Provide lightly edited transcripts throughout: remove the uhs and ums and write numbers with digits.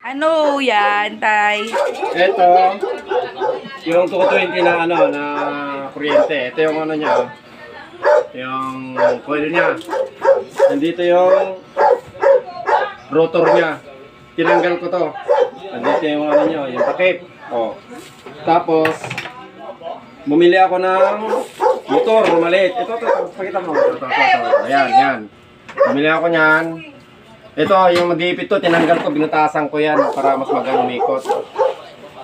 Ano yan, Tay? Ito, yung 220 na ano, na kuryente. Ito yung ano niya, yung coil niya. Nandito yung rotor niya. Tinanggal ko to. Nandito yung ano niya, yung takip. Oh. Tapos, bumili ako ng motor, maliit. Ito, pakita mo. Ito. Ayan, yan. Bumili ako niyan. Ito, yung magipit to, tinanggal ko, binutasan ko yan para mas magano umikot.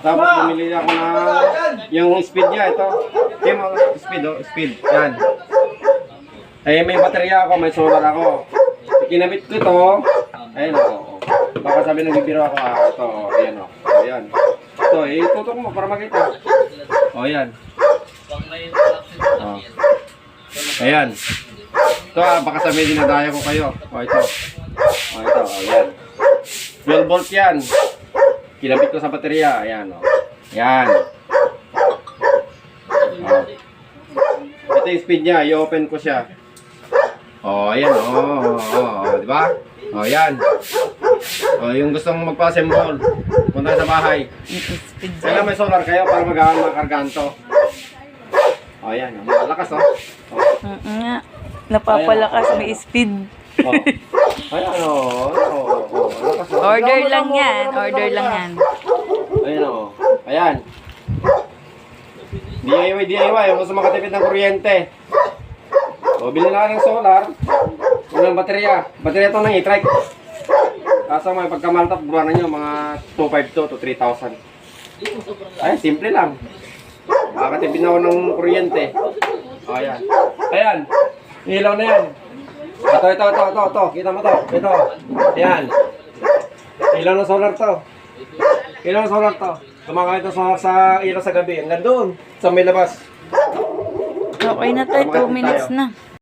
Tapos bumili ako na yung speed niya, ito. Yung speed, oh, speed. Yan. Eh, may baterya ako, may solar ako. Kinabit ko ito. Ayun ako. Baka sabi ng bibiro ako, ito, ayan o. Ayan. Ito, itutok mo para makita. O, ayan. O. Ayan. Ito, baka sabihin dinadaya ko kayo. O, ito. O, ito, ayan. 12 volt yan. Kinabit ko sa baterya. Ayan, o. Ayan. O. Ito yung speed niya. I-open ko siya. O, ayan, o. Diba? O, ayan. O, yung gustong magpa-assemble, punta sa bahay. Kailan may solar kayo para makargaan to. O, ayan. Malakas, o. Nga. Napapalakas, may speed. O. Ayan, o. Malakas, o. Order lang yan. Order lang yan. Ayan, o. Ayan. DIY. Yung gusto makatipid ng kuryente. O, bilhin na ng solar. Unang baterya. Baterya ito ng e-trike. Kaso may pagkamaltap, buwanan nyo, mga 252 to 3,000. Ay, simple lang. Makakatipid na ako ng kuryente. O, ayan. Ayan. Ilaw na yan. Ito. Kita mo to. Ito. Ayan. Ilaw ng solar to. Ilaw ng solar to. Kumakahit ng solar sa ilaw sa gabi. Hanggang doon. Sa may labas. Okay na tayo. 2 minutes na.